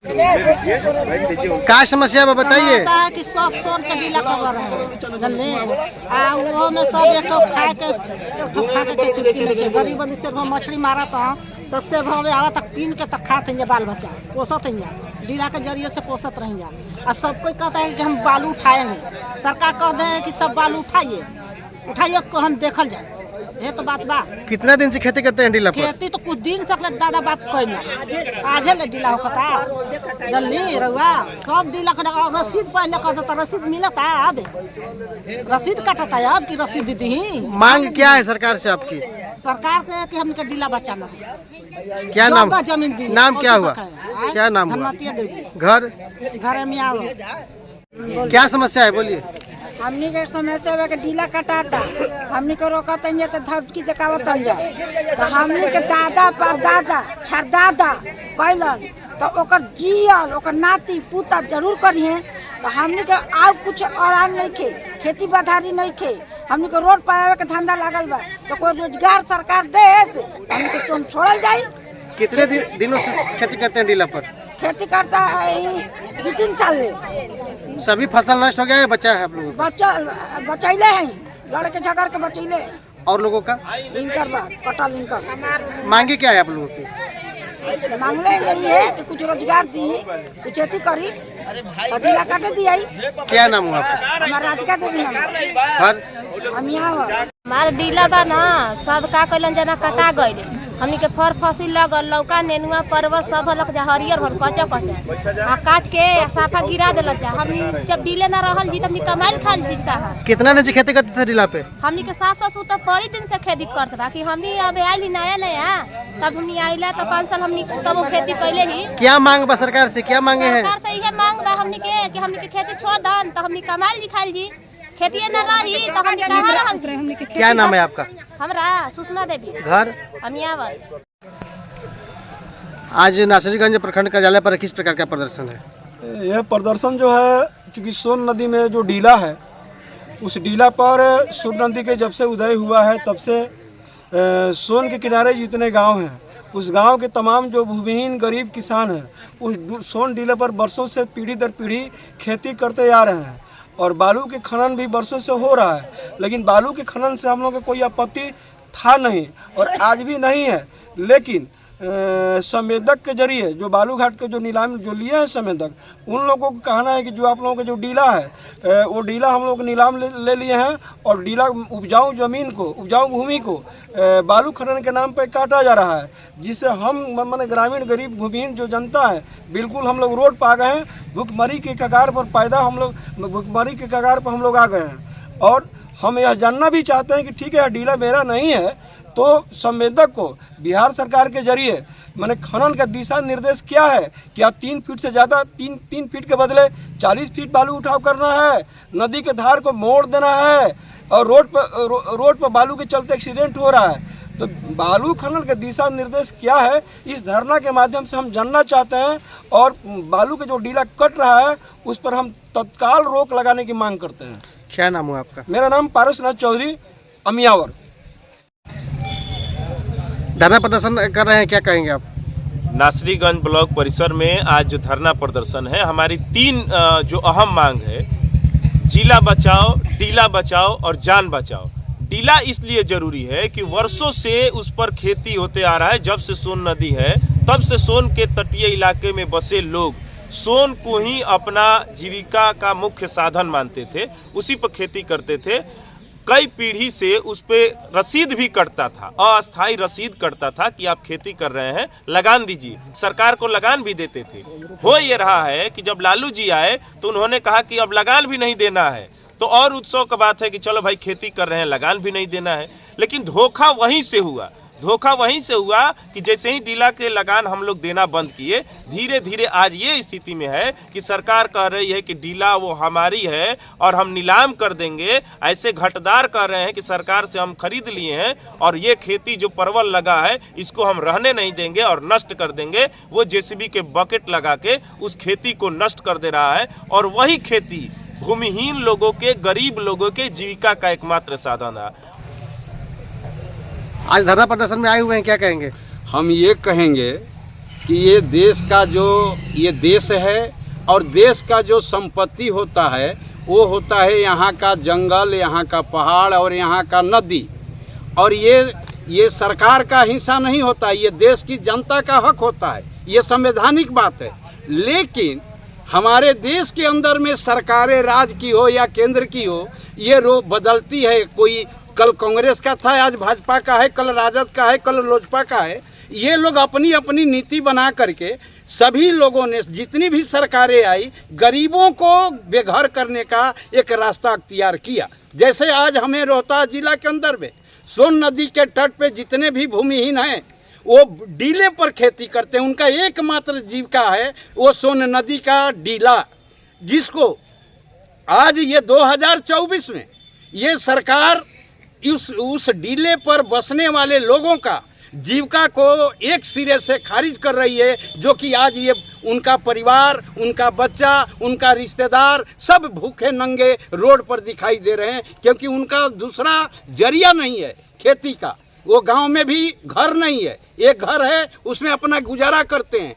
क्या समस्या है बताइए। कि सब सोन के डीला कवर है जल्दी वो में सब एक खाए के चुटकी ले के गरीब बंदी से मछली मारा तो से भावे आवा तक तीन के तक खाते हैं बाल बच्चा पोसत हैं डीला के जरिए से पोसत रहेंगे। और सब कोई कहता है कि हम बालू उठाएंगे, सरकार कह दे कि सब बालू उठाइए को हम देखल जाए। ये तो बात बा। कितना दिन से खेती करते हैं डीला पर? खेती तो कुछ दिन तक दादा बाप कहना आज ले डीला होता जल्दी रहुआ सब डीला रसीद पहले कहता तो रसीद मिलता अब रसीद कटता है अब की रसीद दी। मांग क्या है सरकार से आपकी? सरकार के कि हमके डीला बचाना है। क्या नाम जमीन दी नाम क्या हुआ? क्या नाम हुआ? घर में आओ। क्या समस्या है बोलिए। हमनी के समझते हुए डीला कटाता हमनी को रोकत तो धमकी देखावत जाए तो हमनी के दादा परदादा छरदादा कैलन तो ओकर जियल ओकर नाती पुता जरूर करिए। तो हमनी के आउ कुछ और नहीं खे खेती बधारी नहीं खे हमनी को रोड पावे के धंधा लागल बा तो कोई रोजगार सरकार दे हमनी के छोड़ल जाए। कितने दिनों से खेती करते हैं डीला पर? खेती करता है 2-3 साल ले। सभी फसल नष्ट हो गया है बचा है आप लोगों का? बचैले हैं लड़के झगड़ के बचैले। और लोगों का इनकर बा कटल इनकर। मांगे क्या है आप लोगों की? मांगले यही है कि कुछ रोजगार दी कुछ खेती करी डीला काटे दी। क्या नाम हुआ आपका? हमारा राधिका देवी घर हम यहाँ हमारे डीला बा ना सब का कैलन जना कटा गए हमनी के फर फसिल लगल लौका नेनुआ परवर सब लग जा हरियर भर कच्चा आ काट के साफा गिरा देल जा। हम जब डीले ना रहल जी तब कमाइल खाल जीता है। कितना दिन से खेती करते थे डीला पे? हमनी के सास ससुर तो बड़ी दिन से खेती करते बा कि हमनी अब आइली नया तब हमनी आइला तो 5 साल हमनी तब खेती कैले ही। क्या मांग बा सरकार से? क्या मांगे है? सरकार से यह मांग बा हमनी के कि हमनी के खेती छोड़ दन तो हमनी कमाइल खाइल जी खेती न रही तो हमनी कहां रहल। क्या नाम है आपका? हमरा सुषमा देवी घर अमियावर। आज नासरीगंज प्रखंड कार्यालय पर किस प्रकार का प्रदर्शन है? यह प्रदर्शन जो है चूँकि सोन नदी में जो डीला है उस डीला पर सोन नदी के जब से उदय हुआ है तब से सोन के किनारे जितने गांव हैं उस गांव के तमाम जो भूमिहीन गरीब किसान हैं उस सोन डीला पर बरसों से पीढ़ी दर पीढ़ी खेती करते आ रहे हैं। और बालू के खनन भी बरसों से हो रहा है लेकिन बालू के खनन से हम लोग को कोई आपत्ति था नहीं और आज भी नहीं है। लेकिन संवेदक के जरिए जो बालू घाट के जो नीलाम जो लिए हैं संवेदक उन लोगों को कहना है कि जो आप लोगों का जो डीला है वो डीला हम लोग नीलाम ले लिए हैं और डीला उपजाऊ जमीन को उपजाऊ भूमि को बालू खनन के नाम पर काटा जा रहा है जिससे हम माने ग्रामीण गरीब भूमिहीन जो जनता है बिल्कुल हम लोग रोड पर आ गए हैं। भुखमरी के कगार पर भुखमरी के कगार पर हम लोग आ गए हैं। और हम यह जानना भी चाहते हैं कि ठीक है डीला मेरा नहीं है तो संवेदक को बिहार सरकार के जरिए मैंने खनन का दिशा निर्देश क्या है कि आप 3 फीट से ज़्यादा 3 फीट के बदले 40 फीट बालू उठाव करना है, नदी के धार को मोड़ देना है और रोड पर बालू के चलते एक्सीडेंट हो रहा है। तो बालू खनन का दिशा निर्देश क्या है इस धरना के माध्यम से हम जानना चाहते हैं और बालू के जो डीला कट रहा है उस पर हम तत्काल रोक लगाने की मांग करते हैं। क्या नाम हुआ आपका? मेरा नाम पारसनाथ चौधरी अमियावर। धरना प्रदर्शन कर रहे हैं, क्या कहेंगे आप? नासरीगंज ब्लॉक परिसर में आज जो धरना प्रदर्शन है हमारी 3 जो अहम मांग है जिला बचाओ, डीला बचाओ और जान बचाओ। डीला इसलिए जरूरी है कि वर्षों से उस पर खेती होते आ रहा है। जब से सोन नदी है तब से सोन के तटीय इलाके में बसे लोग सोन को ही अपना जीविका का मुख्य साधन मानते थे, उसी पर खेती करते थे। कई पीढ़ी से उस पे रसीद भी कटता था, अस्थायी रसीद कटता था कि आप खेती कर रहे हैं लगान दीजिए, सरकार को लगान भी देते थे। हो ये रहा है कि जब लालू जी आए तो उन्होंने कहा कि अब लगान भी नहीं देना है, तो और उत्सव का बात है कि चलो भाई खेती कर रहे हैं लगान भी नहीं देना है। लेकिन धोखा वहीं से हुआ कि जैसे ही डीला के लगान हम लोग देना बंद किए धीरे धीरे आज ये स्थिति में है कि सरकार कह रही है कि डीला वो हमारी है और हम नीलाम कर देंगे। ऐसे घटदार कह रहे हैं कि सरकार से हम खरीद लिए हैं और ये खेती जो परवल लगा है इसको हम रहने नहीं देंगे और नष्ट कर देंगे। वो जेसीबी के बकेट लगा के उस खेती को नष्ट कर दे रहा है और वही खेती भूमिहीन लोगों के, गरीब लोगों के जीविका का एकमात्र साधन है। आज धरना प्रदर्शन में आए हुए हैं, क्या कहेंगे? हम ये कहेंगे कि ये देश का जो ये देश है और देश का जो संपत्ति होता है वो होता है यहाँ का जंगल, यहाँ का पहाड़ और यहाँ का नदी। और ये सरकार का हिस्सा नहीं होता, ये देश की जनता का हक होता है, ये संवैधानिक बात है। लेकिन हमारे देश के अंदर में सरकारें राज्य की हो या केंद्र की हो, ये बदलती है। कोई कल कांग्रेस का था, आज भाजपा का है, कल राजद का है, कल लोजपा का है। ये लोग अपनी अपनी नीति बना करके सभी लोगों ने, जितनी भी सरकारें आई, गरीबों को बेघर करने का एक रास्ता अख्तियार किया। जैसे आज हमें रोहतास जिला के अंदर में सोन नदी के तट पे जितने भी भूमिहीन हैं वो डीले पर खेती करते हैं। उनका एकमात्र जीविका है वो सोन नदी का डीला, जिसको आज ये 2024 में ये सरकार उस डीले पर बसने वाले लोगों का जीविका को एक सिरे से खारिज कर रही है। जो कि आज ये उनका परिवार, उनका बच्चा, उनका रिश्तेदार सब भूखे नंगे रोड पर दिखाई दे रहे हैं, क्योंकि उनका दूसरा जरिया नहीं है खेती का। वो गांव में भी घर नहीं है, एक घर है उसमें अपना गुजारा करते हैं।